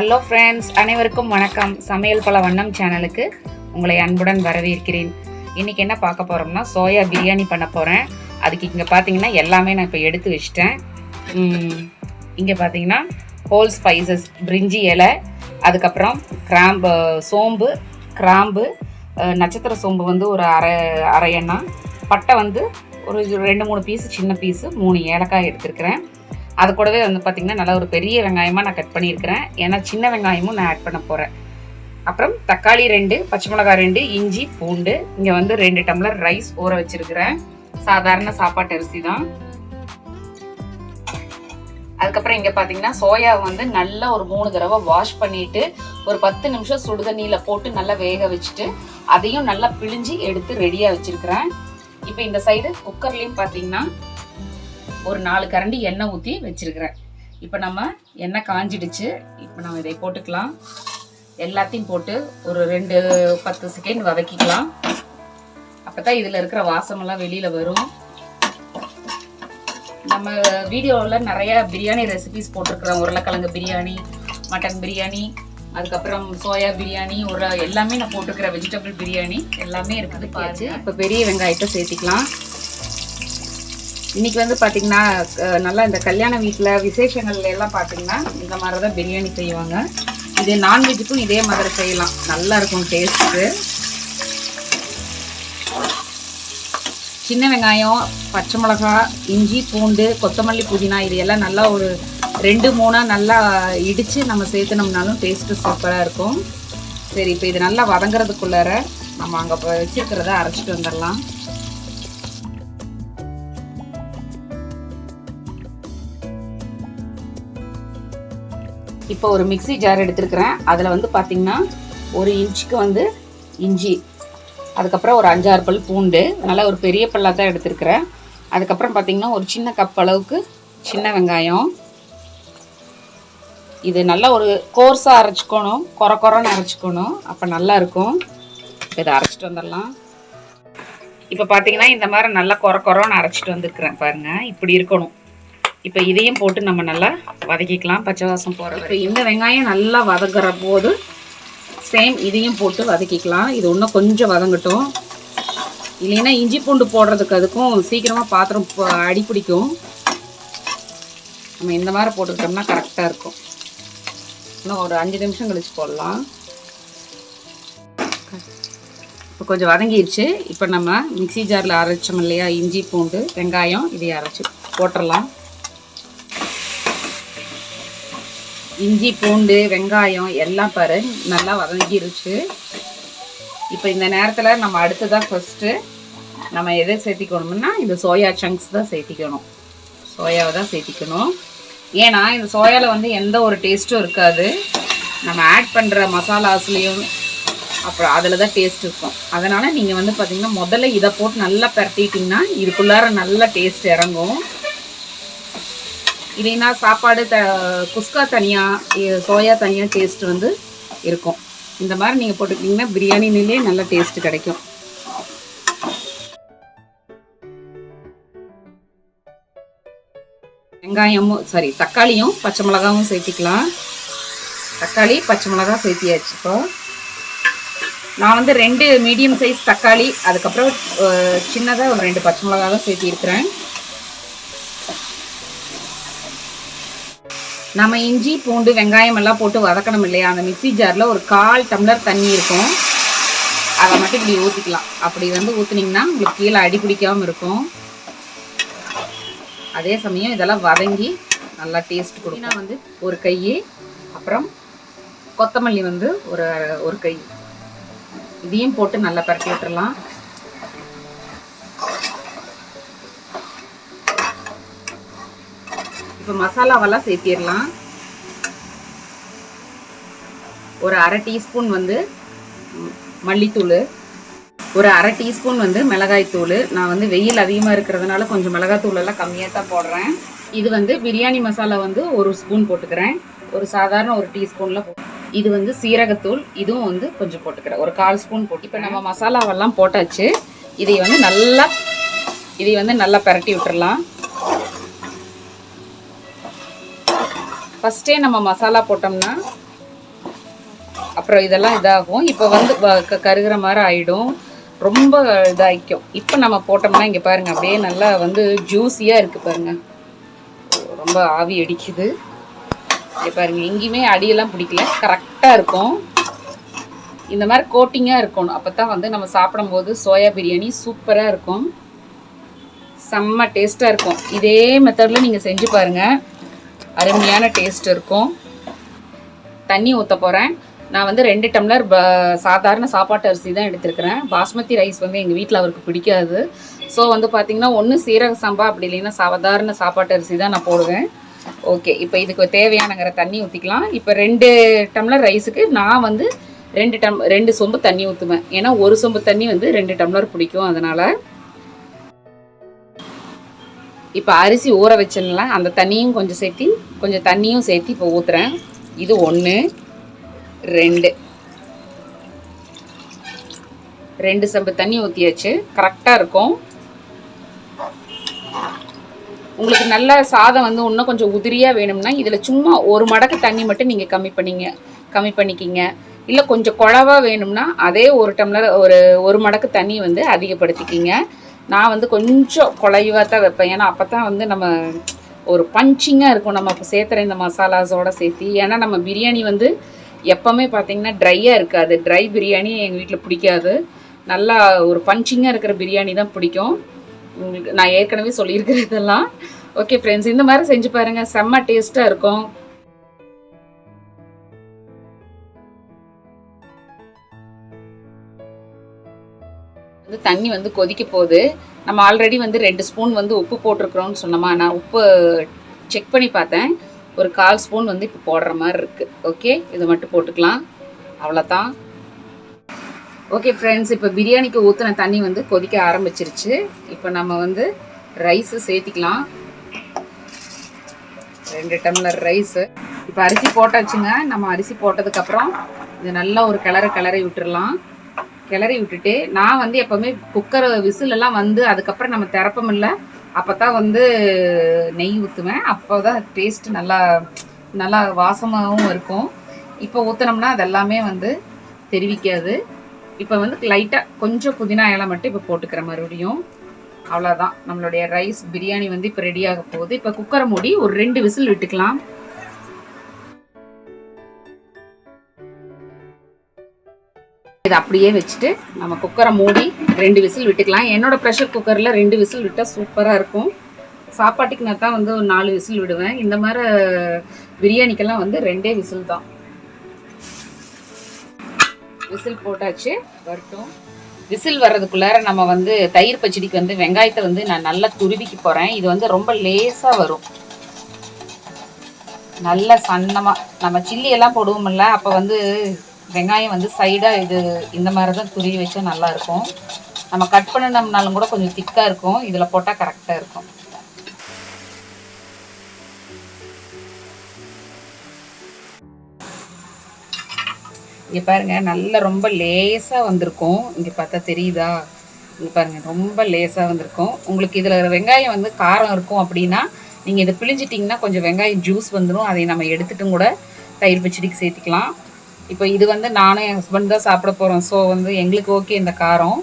Hello friends, அனைவருக்கும் வணக்கம். சமையல் பல வண்ணம் சேனலுக்கு உங்களை அன்புடன் வரவேற்கிறேன். இன்றைக்கி என்ன பார்க்க போகிறோம்னா, சோயா பிரியாணி பண்ண போகிறேன். அதுக்கு இங்கே பார்த்தீங்கன்னா எல்லாமே நான் இப்போ எடுத்து வச்சிட்டேன். இங்கே பார்த்தீங்கன்னா ஹோல் ஸ்பைசஸ், பிரிஞ்சி இலை, அதுக்கப்புறம் கிராம்பு, சோம்பு, கிராம்பு, நட்சத்திர சோம்பு வந்து ஒரு அரை எண்ணெய், பட்டை வந்து ஒரு 2-3 பீஸு, சின்ன பீஸு, 3 ஏலக்காய் எடுத்துருக்கிறேன். அது கூடவே வந்து பார்த்திங்கன்னா நல்லா ஒரு பெரிய வெங்காயமாக நான் கட் பண்ணியிருக்கிறேன். ஏன்னா சின்ன வெங்காயமும் நான் ஆட் பண்ண போகிறேன். அப்புறம் தக்காளி 2, பச்சை மிளகாய் 2, இஞ்சி, பூண்டு. இங்கே வந்து 2 டம்ளர் ரைஸ் ஊற வச்சுருக்கிறேன். சாதாரண சாப்பாட்டு அரிசி தான். அதுக்கப்புறம் இங்கே பார்த்தீங்கன்னா சோயா வந்து நல்லா ஒரு 3 தடவை வாஷ் பண்ணிவிட்டு ஒரு 10 நிமிஷம் சுடுதண்ணியில் போட்டு நல்லா வேக வச்சுட்டு அதையும் நல்லா பிழிஞ்சு எடுத்து ரெடியாக வச்சுருக்கிறேன். இப்போ இந்த சைடு குக்கர்லேயும் பார்த்தீங்கன்னா ஒரு 4 கரண்டி எண்ணெய் ஊற்றி வச்சுருக்கிறேன். இப்போ நம்ம எண்ணெய் காஞ்சிடுச்சு. இப்போ நம்ம இதை போட்டுக்கலாம். எல்லாத்தையும் போட்டு ஒரு 10 செகண்ட் வதக்கிக்கலாம். அப்போ தான் இதில் இருக்கிற வாசமெல்லாம் வெளியில் வரும். நம்ம வீடியோவில் நிறைய பிரியாணி ரெசிபிஸ் போட்டிருக்கிறோம். உருளைக்கிழங்கு பிரியாணி, மட்டன் பிரியாணி, அதுக்கப்புறம் சோயா பிரியாணி, எல்லாமே நான் போட்டிருக்கிற வெஜிடபிள் பிரியாணி எல்லாமே இருக்குது. பாச்சு இப்போ பெரிய வெங்காயத்தை சேர்த்திக்கலாம். இன்றைக்கி வந்து பார்த்திங்கன்னா நல்லா இந்த கல்யாண வீட்டில் விசேஷங்கள்ல எல்லாம் பார்த்திங்கன்னா இந்த மாதிரி தான் பிரியாணி செய்வாங்க. இது நான்வெஜ்ஜுக்கும் இதே மாதிரி செய்யலாம், நல்லா இருக்கும் டேஸ்ட்டு. சின்ன வெங்காயம், பச்சை மிளகாய், இஞ்சி, பூண்டு, கொத்தமல்லி, புதினா இது எல்லாம் நல்லா ஒரு 2-3 நல்லா இடித்து நம்ம சேர்த்துனோம்னாலும் டேஸ்ட்டு சூப்பராக இருக்கும். சரி, இப்போ இது நல்லா வதங்குறதுக்குள்ளார நம்ம அங்கே வச்சுருக்கிறத அரைச்சிட்டு வந்துடலாம். இப்போ ஒரு மிக்ஸி ஜார் எடுத்துருக்கிறேன். அதில் வந்து பார்த்திங்கன்னா 1 இன்ச்சுக்கு வந்து இஞ்சி, அதுக்கப்புறம் ஒரு 5-6 பல் பூண்டு, நல்லா ஒரு பெரிய பல்லாக தான் எடுத்துருக்கிறேன். அதுக்கப்புறம் பார்த்திங்கன்னா ஒரு சின்ன கப் அளவுக்கு சின்ன வெங்காயம். இது நல்லா ஒரு கோர்ஸாக அரைச்சிக்கணும், கொரன்னு அரைச்சிக்கணும், அப்போ நல்லாயிருக்கும். இதை அரைச்சிட்டு வந்துடலாம். இப்போ பார்த்திங்கன்னா இந்த மாதிரி நல்லா கொரன்னு அரைச்சிட்டு வந்துருக்கிறேன் பாருங்கள், இப்படி இருக்கணும். இப்போ இதையும் போட்டு நம்ம நல்லா வதக்கிக்கலாம், பச்சை வாசம் போகிற. இப்போ இந்த வெங்காயம் நல்லா வதங்குற போது சேம் இதையும் போட்டு வதக்கிக்கலாம். இது இன்னும் கொஞ்சம் வதங்கட்டும். இல்லைன்னா இஞ்சி பூண்டு போடுறதுக்கு அதுக்கும் சீக்கிரமாக பாத்திரம் அடி பிடிக்கும். நம்ம இந்த மாதிரி போட்டுக்கிட்டோம்னா கரெக்டாக இருக்கும். இன்னும் ஒரு 5 நிமிஷம் கழிச்சு போடலாம். இப்போ கொஞ்சம் வதங்கிடுச்சு. இப்போ நம்ம மிக்ஸி ஜாரில் அரைச்சோம் இல்லையா, இஞ்சி, பூண்டு, வெங்காயம், இதை அரைச்சி போட்டுடலாம். இஞ்சி, பூண்டு, வெங்காயம் எல்லாம் பாரு நல்லா வதங்கிருச்சு. இப்போ இந்த நேரத்தில் நம்ம அடுத்ததாக ஃபஸ்ட்டு நம்ம எதை சேர்த்திக்கணும்னா இந்த சோயா சங்க்ஸ் தான் சேர்த்திக்கணும். சோயாவை தான் சேர்த்திக்கணும். ஏன்னா இந்த சோயாவில் வந்து எந்த ஒரு டேஸ்ட்டும் இருக்காது. நம்ம ஆட் பண்ணுற மசாலாஸ்லேயும் அப்புறம் அதில் தான் டேஸ்ட் இருக்கும். அதனால் நீங்கள் வந்து பார்த்திங்கன்னா முதல்ல இதை போட்டு நல்லா பரட்டிட்டிங்கன்னா இதுக்குள்ளார நல்லா டேஸ்ட் இறங்கும். இல்லைன்னா சாப்பாடு குஸ்கா தனியாக, சோயா தனியாக டேஸ்ட் வந்து இருக்கும். இந்த மாதிரி நீங்கள் போட்டுக்கிட்டிங்கன்னா பிரியாணிலே நல்ல டேஸ்ட்டு கிடைக்கும். தக்காளியும் பச்சை மிளகாவும் சேர்த்திக்கலாம். தக்காளி, பச்சை மிளகா சேர்த்தியாச்சு. இப்போ நான் வந்து 2 மீடியம் சைஸ் தக்காளி, அதுக்கப்புறம் சின்னதாக ஒரு 2 பச்சை மிளகா தான் சேர்த்திருக்கிறேன். நம்ம இஞ்சி, பூண்டு, வெங்காயம் எல்லாம் போட்டு வதக்கணும் இல்லையா, அந்த மிக்ஸி ஜாரில் ஒரு 1/4 டம்ளர் தண்ணி இருக்கும். அதை மட்டும் இப்படி ஊற்றிக்கலாம். அப்படி வந்து ஊற்றுனீங்கன்னா உங்களுக்கு கீழே அடி பிடிக்காமல் இருக்கும். அதே சமயம் இதெல்லாம் வதங்கி நல்லா டேஸ்ட் கொடுக்கும். வந்து ஒரு கை, அப்புறம் கொத்தமல்லி வந்து ஒரு கை, இதையும் போட்டு நல்லா பரட்டி விட்டுறலாம். இப்போ மசாலாவெல்லாம் சேர்த்திடலாம். ஒரு 1/2 டீஸ்பூன் வந்து மல்லித்தூள், ஒரு 1/2 டீஸ்பூன் வந்து மிளகாய்த்தூள். நான் வந்து வெயில் அதிகமாக இருக்கிறதுனால கொஞ்சம் மிளகாய்த்தூளெல்லாம் கம்மியாக தான் போடுறேன். இது வந்து பிரியாணி மசாலா வந்து 1 ஸ்பூன் போட்டுக்கிறேன். ஒரு சாதாரண 1 டீஸ்பூனில் இது வந்து சீரகத்தூள், இதுவும் வந்து கொஞ்சம் போட்டுக்கிறேன், ஒரு 1/4 ஸ்பூன் போட்டு. இப்போ நம்ம மசாலாவெல்லாம் போட்டாச்சு. இதை வந்து நல்லா பரட்டி விட்டுறலாம். ஃபஸ்ட்டே நம்ம மசாலா போட்டோம்னா அப்புறம் இதெல்லாம் இதாகும். இப்போ வந்து கருகிற மாதிரி ஆகிடும், ரொம்ப இதாகிக்கும். இப்போ நம்ம போட்டோம்னா இங்கே பாருங்கள் அப்படியே நல்லா வந்து ஜூஸியாக இருக்குது பாருங்கள். ரொம்ப ஆவி அடிக்குது. இங்கே பாருங்கள் எங்கேயுமே அடியெல்லாம் பிடிக்கல, கரெக்டாக இருக்கும். இந்த மாதிரி கோட்டிங்காக இருக்கணும், அப்போ தான் வந்து நம்ம சாப்பிடும்போது சோயா பிரியாணி சூப்பராக இருக்கும், செம்ம டேஸ்ட்டாக இருக்கும். இதே மெத்தடில் நீங்கள் செஞ்சு பாருங்கள், அருமையான டேஸ்ட் இருக்கும். தண்ணி ஊற்ற போகிறேன். நான் வந்து 2 டம்ளர் சாதாரண சாப்பாட்டு அரிசி தான் எடுத்துருக்கிறேன். பாஸ்மதி ரைஸ் வந்து எங்கள் வீட்டில் அவருக்கு பிடிக்காது. ஸோ வந்து பார்த்திங்கன்னா ஒன்று சீரக சம்பா, அப்படி இல்லைன்னா சாதாரண சாப்பாட்டு அரிசி தான் நான் போடுவேன். ஓகே, இப்போ இதுக்கு தேவையானங்கிற தண்ணி ஊற்றிக்கலாம். இப்போ 2 டம்ளர் ரைஸுக்கு நான் வந்து 2 சொம்பு தண்ணி ஊற்றுவேன். ஏன்னா 1 சொம்பு தண்ணி வந்து 2 டம்ளர் பிடிக்கும், அதனால். இப்போ அரிசி ஊற வச்சிடலாம், அந்த தண்ணியும் கொஞ்சம் சேர்த்தி கொஞ்சம் தண்ணியும் சேர்த்து இப்போ ஊற்றுறேன். இது 1 2 சொம்பு தண்ணி ஊற்றியாச்சு, கரெக்டாக இருக்கும். உங்களுக்கு நல்ல சாதம் வந்து இன்னும் கொஞ்சம் உதிரியாக வேணும்னா இதில் சும்மா 1 மடக்கு தண்ணி மட்டும் நீங்கள் கம்மி பண்ணிக்கிங்க. இல்லை கொஞ்சம் குழவா வேணும்னா அதே 1 டம்ளர் 1 மடக்கு தண்ணி வந்து அதிகப்படுத்திக்கிங்க. நான் வந்து கொஞ்சம் குழைவாக தான் வைப்பேன், ஏன்னா அப்போ தான் வந்து நம்ம ஒரு பஞ்சிங்காக இருக்கும் நம்ம இப்போ சேர்த்துற இந்த மசாலாஸோடு சேர்த்து. ஏன்னா நம்ம பிரியாணி வந்து எப்போவுமே பார்த்திங்கன்னா ட்ரையாக இருக்காது. ட்ரை பிரியாணி எங்கள் வீட்டில் பிடிக்காது, நல்லா ஒரு பஞ்சிங்காக இருக்கிற பிரியாணி தான் பிடிக்கும். உங்களுக்கு நான் ஏற்கனவே சொல்லியிருக்கிறதெல்லாம். ஓகே ஃப்ரெண்ட்ஸ், இந்த மாதிரி செஞ்சு பாருங்கள், செம்ம டேஸ்ட்டாக இருக்கும். வந்து தண்ணி வந்து கொதிக்க போகுது. நம்ம ஆல்ரெடி வந்து 2 ஸ்பூன் வந்து உப்பு போட்டிருக்கிறோன்னு சொன்னோமா, நான் உப்பு செக் பண்ணி பார்த்தேன், ஒரு 1/4 ஸ்பூன் வந்து இப்போ போடுற மாதிரி இருக்குது. ஓகே, இதை மட்டும் போட்டுக்கலாம், அவ்வளோதான். ஓகே ஃப்ரெண்ட்ஸ், இப்போ பிரியாணிக்கு ஊற்றின தண்ணி வந்து கொதிக்க ஆரம்பிச்சிருச்சு. இப்போ நம்ம வந்து ரைஸு சேர்த்திக்கலாம், 2 டம்ளர் ரைஸு. இப்போ அரிசி போட்டாச்சுங்க. நம்ம அரிசி போட்டதுக்கப்புறம் இது நல்லா ஒரு கிளறி விட்டுடலாம். கிளறி விட்டுட்டு நான் வந்து எப்போவுமே குக்கர் விசிலெல்லாம் வந்து அதுக்கப்புறம் நம்ம திறப்பமில்ல, அப்போ தான் வந்து நெய் ஊற்றுவேன். அப்போ தான் டேஸ்ட்டு நல்லா வாசமாகவும் இருக்கும். இப்போ ஊற்றினோம்னா அதெல்லாமே வந்து தெரிவிக்காது. இப்போ வந்து லைட்டாக கொஞ்சம் புதினா இலை மட்டும் இப்போ போட்டுக்கிற மறுபடியும், அவ்வளோதான். நம்மளுடைய ரைஸ் பிரியாணி வந்து இப்போ ரெடியாக போகுது. இப்போ குக்கரை மூடி ஒரு 2 விசில் விட்டுக்கலாம். இதை அப்படியே வச்சுட்டு நம்ம குக்கரை மூடி 2 விசில் விட்டுக்கலாம். என்னோடய ப்ரெஷர் குக்கரில் 2 விசில் விட்டால் சூப்பராக இருக்கும். சாப்பாட்டுக்கு நான் தான் வந்து ஒரு 4 விசில் விடுவேன். இந்த மாதிரி பிரியாணிக்கெல்லாம் வந்து 2 விசில் தான். விசில் போட்டாச்சு, வரட்டும். விசில் வர்றதுக்குள்ளார நம்ம வந்து தயிர் பச்சடிக்கு வந்து வெங்காயத்தை வந்து நான் நல்லா துருவிக்க போகிறேன். இது வந்து ரொம்ப லேசாக வரும், நல்ல சன்னமாக. நம்ம சில்லி எல்லாம் போடுவோம்ல, அப்போ வந்து வெங்காயம் வந்து சைடாக இது இந்த மாதிரி தான் துருவி வச்சா நல்லாயிருக்கும். நம்ம கட் பண்ணினோம்னாலும் கூட கொஞ்சம் திக்காக இருக்கும், இதில் போட்டால் கரெக்டாக இருக்கும். இங்கே பாருங்கள், நல்லா ரொம்ப லேசாக வந்திருக்கும். இங்கே பார்த்தா தெரியுதா? இங்கே பாருங்கள், ரொம்ப லேசாக வந்திருக்கும். உங்களுக்கு இதில் வெங்காயம் வந்து காரம் இருக்கும் அப்படின்னா நீங்கள் இதை பிழிஞ்சிட்டிங்கன்னா கொஞ்சம் வெங்காயம் ஜூஸ் வந்துடும், அதை நம்ம எடுத்துட்டும் கூட தயிர் பச்சடிக்கு சேர்த்துக்கலாம். இப்போ இது வந்து நானும் என் ஹஸ்பண்ட் தான் சாப்பிட போகிறோம். ஸோ வந்து எங்களுக்கு ஓகே இந்த காரம்.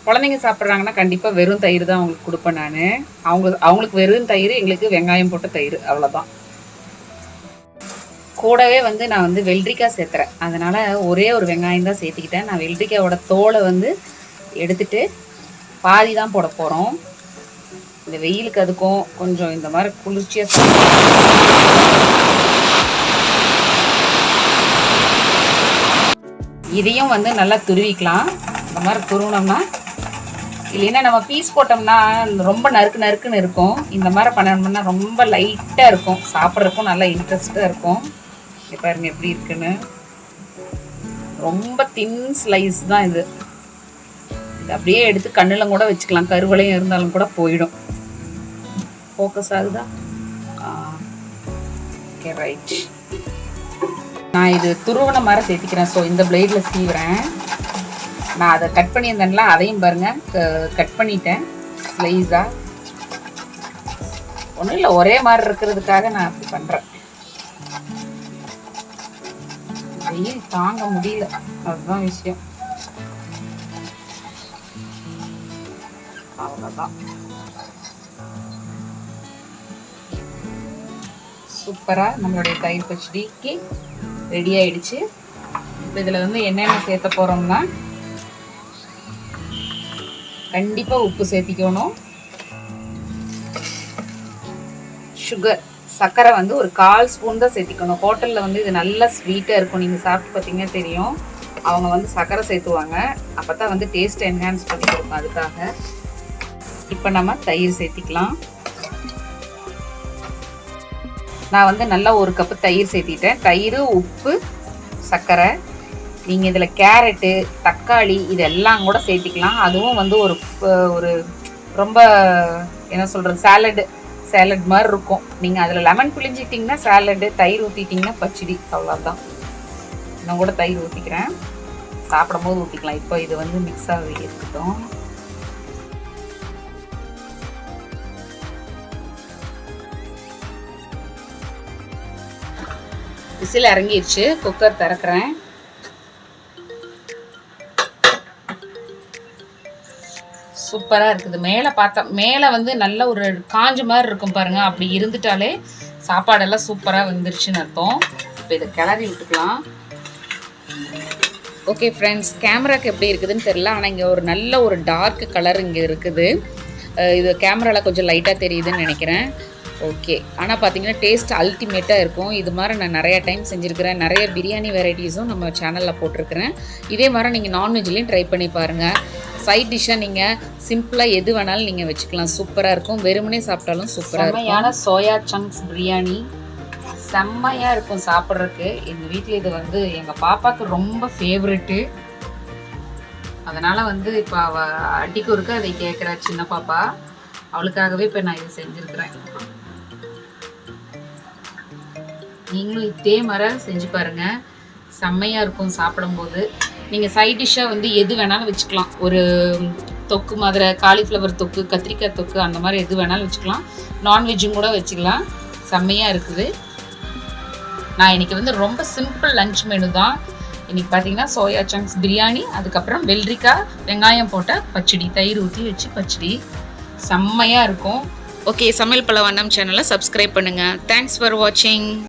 குழந்தைங்க சாப்பிட்றாங்கன்னா கண்டிப்பாக வெறும் தயிர் தான் அவங்களுக்கு கொடுப்பேன் நான். அவங்களுக்கு வெறும் தயிர், எங்களுக்கு வெங்காயம் போட்ட தயிர், அவ்வளோதான். கூடவே வந்து நான் வந்து வெள்ளரிக்காய் சேர்த்துறேன், அதனால் ஒரே ஒரு வெங்காயம் தான் சேர்த்துக்கிட்டேன். நான் வெள்ளரிக்காயோட தோலை வந்து எடுத்துட்டு பாதி தான் போட போகிறோம். இந்த வெயிலுக்கு அதுக்கும் கொஞ்சம் இந்த மாதிரி குளிர்ச்சியாக இதையும் வந்து நல்லா துருவிக்கலாம். இந்த மாதிரி துருவினோம்னா, இல்லைன்னா நம்ம பீஸ் போட்டோம்னா ரொம்ப நறுக்குன்னு இருக்கும். இந்த மாதிரி பண்ணோம்னா ரொம்ப லைட்டாக இருக்கும், சாப்பிட்றதுக்கும் நல்லா இன்ட்ரெஸ்ட்டாக இருக்கும். இப்போ பாருங்க எப்படி இருக்குன்னு, ரொம்ப தின் ஸ்லைஸ் தான் இது. இது அப்படியே எடுத்து கண்ணில் கூட வச்சுக்கலாம், கருவளையும் இருந்தாலும் கூட போயிடும். ஃபோக்கஸ் ஆகுதா? Okay, right. நான் இது துருவன மாதிரி சேர்த்திக்கிறேன். ஸோ இந்த பிளேடில் சீவுறேன். நான் அதை கட் பண்ணியிருந்தேன்ல, அதையும் பாருங்கள் கட் பண்ணிட்டேன் ஸ்லைஸாக. ஒன்றும் இல்லை, ஒரே மாதிரி இருக்கிறதுக்காக நான் அப்படி பண்ணுறேன். வெயில் தாங்க முடியல, அதுதான் விஷயம். அவ்வளோதான். சூப்பராக நம்மளுடைய தயிர் பச்சடிக்கு ரெடி ஆயிடுச்சு. இப்போ இதில் வந்து என்னென்ன சேர்த்த போகிறோம்னா, கண்டிப்பாக உப்பு சேர்த்திக்கணும். சுகர், சர்க்கரை வந்து ஒரு 1/4 ஸ்பூன் தான் சேர்த்திக்கணும். ஹோட்டலில் வந்து இது நல்லா ஸ்வீட்டாக இருக்கும். நீங்கள் சாப்பிட்டு பார்த்தீங்கன்னா தெரியும், அவங்க வந்து சர்க்கரை சேர்த்துவாங்க. அப்போ தான் வந்து டேஸ்ட் என்ஹான்ஸ் பண்ணி கொடுக்கும். அதுக்காக இப்போ நம்ம தயிர் சேர்த்திக்கலாம். நான் வந்து நல்லா 1 கப்பு தயிர் சேர்த்திட்டேன். தயிர், உப்பு, சர்க்கரை. நீங்கள் இதில் கேரட்டு, தக்காளி இதெல்லாம் கூட சேர்த்திக்கலாம். அதுவும் வந்து ஒரு ரொம்ப என்ன சொல்கிறது, சேலட் மாதிரி இருக்கும். நீங்கள் அதில் லெமன் புளிஞ்சிட்டிங்கன்னா சேலடு, தயிர் ஊற்றிட்டிங்கன்னா பச்சடி, அவ்வளோதான். இன்னும் கூட தயிர் ஊற்றிக்கிறேன், சாப்பிடும் போது ஊற்றிக்கலாம். இப்போ இது வந்து மிக்ஸ் ஆகி இருக்கட்டும். விசில் இறங்கிடுச்சு. குக்கர் திறக்கிறேன். சூப்பராக இருக்குது. மேலே வந்து நல்ல ஒரு காஞ்ச மாதிரி இருக்கும் பாருங்கள். அப்படி இருந்துட்டாலே சாப்பாடெல்லாம் சூப்பராக வந்துருச்சுன்னு அர்த்தம். இப்போ இதை கிளறி விட்டுக்கலாம். ஓகே ஃப்ரெண்ட்ஸ், கேமராக்கு எப்படி இருக்குதுன்னு தெரியல, ஆனால் இங்கே ஒரு நல்ல ஒரு டார்க் கலர் இங்கே இருக்குது. இது கேமராவில் கொஞ்சம் லைட்டாக தெரியுதுன்னு நினைக்கிறேன். ஓகே, ஆனால் பார்த்தீங்கன்னா டேஸ்ட் அல்டிமேட்டாக இருக்கும். இது மாதிரி நான் நிறையா டைம் செஞ்சுருக்கிறேன். நிறைய பிரியாணி வெரைட்டிஸும் நம்ம சேனலில் போட்டிருக்கிறேன். இதே மாதிரி நீங்கள் நான்வெஜ்லேயும் ட்ரை பண்ணி பாருங்கள். சைட் டிஷ்ஷாக நீங்கள் சிம்பிளாக எது வேணாலும் நீங்கள் வச்சுக்கலாம். சூப்பராக இருக்கும். வெறுமனே சாப்பிட்டாலும் சூப்பராக இருக்கும். செம்மையான சோயா சங்க்ஸ் பிரியாணி செம்மையாக இருக்கும் சாப்பிட்றதுக்கு. எங்கள் வீட்டில் இது வந்து எங்கள் பாப்பாவுக்கு ரொம்ப ஃபேவரெட்டு. அதனால் வந்து இப்போ அவள் அடிக்கு ஒருக்க அதை கேட்குறா, சின்ன பாப்பா. அவளுக்காகவே இப்போ நான் இதை செஞ்சுருக்கிறேன். நீங்களும் இதே மாதிரி செஞ்சு பாருங்கள், செம்மையாக இருக்கும் சாப்பிடும்போது. நீங்கள் சைட் டிஷ்ஷாக வந்து எது வேணாலும் வச்சுக்கலாம். ஒரு தொக்கு மாதிரி, காலிஃப்ளவர் தொக்கு, கத்திரிக்காய் தொக்கு, அந்த மாதிரி எது வேணாலும் வச்சுக்கலாம். நான்வெஜ்ஜும் கூட வச்சுக்கலாம். செம்மையாக இருக்குது. நான் இன்றைக்கி வந்து ரொம்ப சிம்பிள் லன்ச் மெனு தான். இன்றைக்கி பார்த்தீங்கன்னா சோயா சங்க்ஸ் பிரியாணி, அதுக்கப்புறம் வெள்ளரிக்காய் வெங்காயம் போட்ட பச்சடி, தயிர் ஊற்றி வச்சு பச்சடி செம்மையாக இருக்கும். ஓகே, சமையல் பல வண்ணம் சேனலை சப்ஸ்கிரைப் பண்ணுங்கள். தேங்க்ஸ் ஃபார் வாட்சிங்.